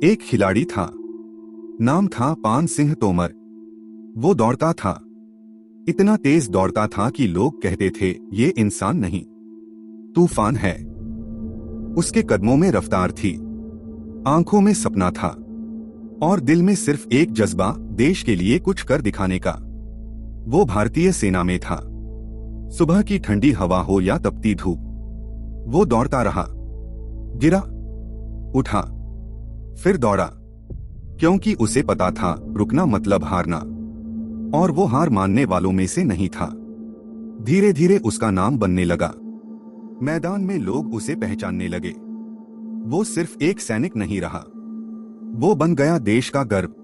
एक खिलाड़ी था, नाम था पान सिंह तोमर। वो दौड़ता था, इतना तेज दौड़ता था कि लोग कहते थे ये इंसान नहीं, तूफान है। उसके कदमों में रफ्तार थी, आंखों में सपना था और दिल में सिर्फ एक जज्बा, देश के लिए कुछ कर दिखाने का। वो भारतीय सेना में था। सुबह की ठंडी हवा हो या तपती धूप, वो दौड़ता रहा, गिरा, उठा, फिर दौड़ा, क्योंकि उसे पता था रुकना मतलब हारना, और वो हार मानने वालों में से नहीं था। धीरे धीरे उसका नाम बनने लगा। मैदान में लोग उसे पहचानने लगे। वो सिर्फ एक सैनिक नहीं रहा, वो बन गया देश का गर्व।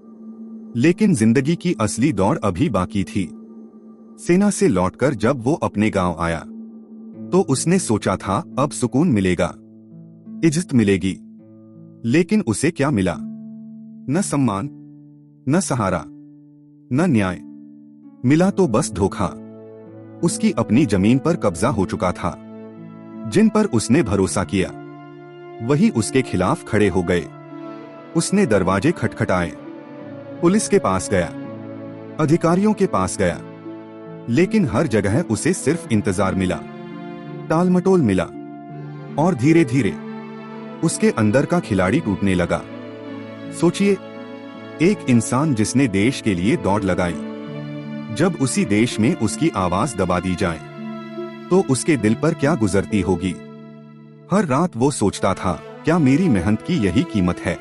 लेकिन जिंदगी की असली दौड़ अभी बाकी थी। सेना से लौटकर जब वो अपने गांव आया, तो उसने सोचा था अब सुकून मिलेगा, इज्जत मिलेगी। लेकिन उसे क्या मिला? न सम्मान, न सहारा, न न्याय। मिला तो बस धोखा। उसकी अपनी जमीन पर कब्जा हो चुका था। जिन पर उसने भरोसा किया, वही उसके खिलाफ खड़े हो गए। उसने दरवाजे खटखटाए, पुलिस के पास गया, अधिकारियों के पास गया, लेकिन हर जगह उसे सिर्फ इंतजार मिला, टालमटोल मिला। और धीरे धीरे उसके अंदर का खिलाड़ी टूटने लगा। सोचिए, एक इंसान जिसने देश के लिए दौड़ लगाई, जब उसी देश में उसकी आवाज दबा दी जाए, तो उसके दिल पर क्या गुजरती होगी। हर रात वो सोचता था, क्या मेरी मेहनत की यही कीमत है?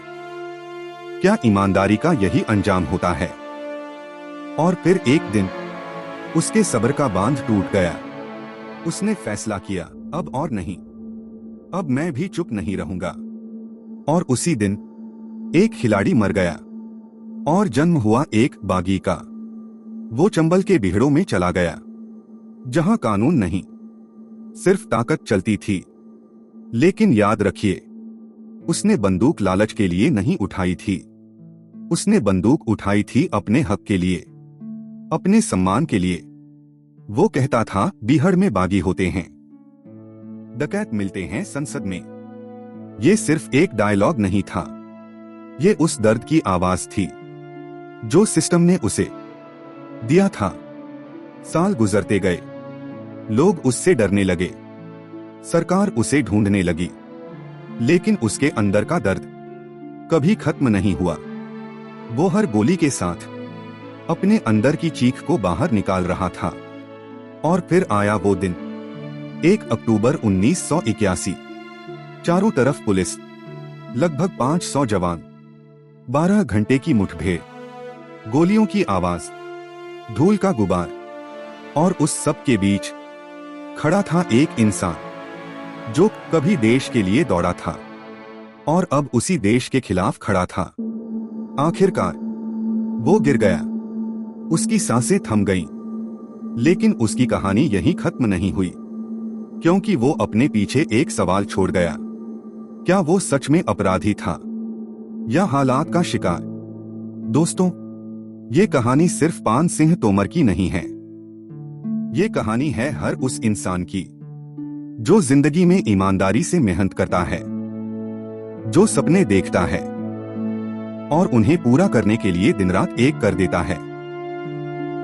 क्या ईमानदारी का यही अंजाम होता है? और फिर एक दिन उसके सब्र का बांध टूट गया। उसने फैसला किया, अब और नहीं, अब मैं भी चुप नहीं रहूंगा। और उसी दिन एक खिलाड़ी मर गया और जन्म हुआ एक बागी का। वो चंबल के बिहड़ों में चला गया, जहां कानून नहीं, सिर्फ ताकत चलती थी। लेकिन याद रखिए, उसने बंदूक लालच के लिए नहीं उठाई थी। उसने बंदूक उठाई थी अपने हक के लिए, अपने सम्मान के लिए। वो कहता था, बिहड़ में बागी होते हैं, डकैत मिलते हैं संसद में। ये सिर्फ एक डायलॉग नहीं था, ये उस दर्द की आवाज थी जो सिस्टम ने उसे दिया था। साल गुजरते गए, लोग उससे डरने लगे, सरकार उसे ढूंढने लगी, लेकिन उसके अंदर का दर्द कभी खत्म नहीं हुआ। वो हर गोली के साथ अपने अंदर की चीख को बाहर निकाल रहा था। और फिर आया वो दिन, 1 अक्टूबर 1981। चारों तरफ पुलिस, लगभग 500 जवान, 12 घंटे की मुठभेड़, गोलियों की आवाज, धूल का गुबार, और उस सब के बीच खड़ा था एक इंसान जो कभी देश के लिए दौड़ा था और अब उसी देश के खिलाफ खड़ा था। आखिरकार वो गिर गया, उसकी सांसें थम गईं। लेकिन उसकी कहानी यहीं खत्म नहीं हुई, क्योंकि वो अपने पीछे एक सवाल छोड़ गया। क्या वो सच में अपराधी था या हालात का शिकार? दोस्तों, ये कहानी सिर्फ पान सिंह तोमर की नहीं है। ये कहानी है हर उस इंसान की जो जिंदगी में ईमानदारी से मेहनत करता है, जो सपने देखता है और उन्हें पूरा करने के लिए दिन रात एक कर देता है।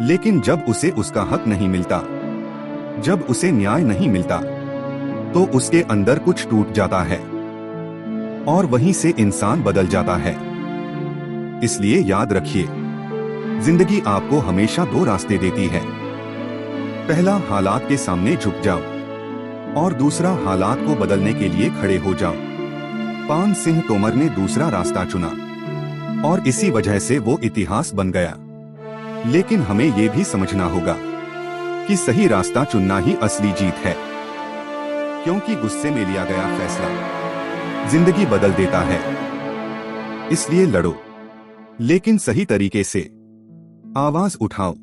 लेकिन जब उसे उसका हक नहीं मिलता, जब उसे न्याय नहीं मिलता, तो उसके अंदर कुछ टूट जाता है और वहीं से इंसान बदल जाता है। इसलिए याद रखिए, जिंदगी आपको हमेशा 2 रास्ते देती है। पहला, हालात के सामने झुक जाओ, और दूसरा, हालात को बदलने के लिए खड़े हो जाओ। पान सिंह तोमर ने दूसरा रास्ता चुना और इसी वजह से वो इतिहास बन गया। लेकिन हमें ये भी समझना होगा कि सही रास्ता चुनना ही असली जीत है, क्योंकि गुस्से में लिया गया फैसला जिंदगी बदल देता है। इसलिए लड़ो, लेकिन सही तरीके से। आवाज उठाओ,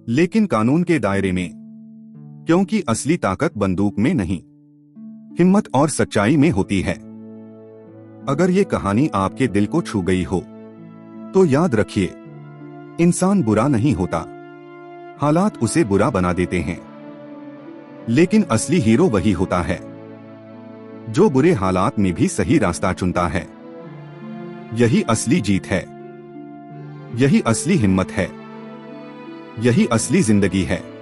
लेकिन कानून के दायरे में, क्योंकि असली ताकत बंदूक में नहीं, हिम्मत और सच्चाई में होती है। अगर ये कहानी आपके दिल को छू गई हो, तो याद रखिए, इंसान बुरा नहीं होता, हालात उसे बुरा बना देते हैं। लेकिन असली हीरो वही होता है जो बुरे हालात में भी सही रास्ता चुनता है। यही असली जीत है, यही असली हिम्मत है, यही असली जिंदगी है।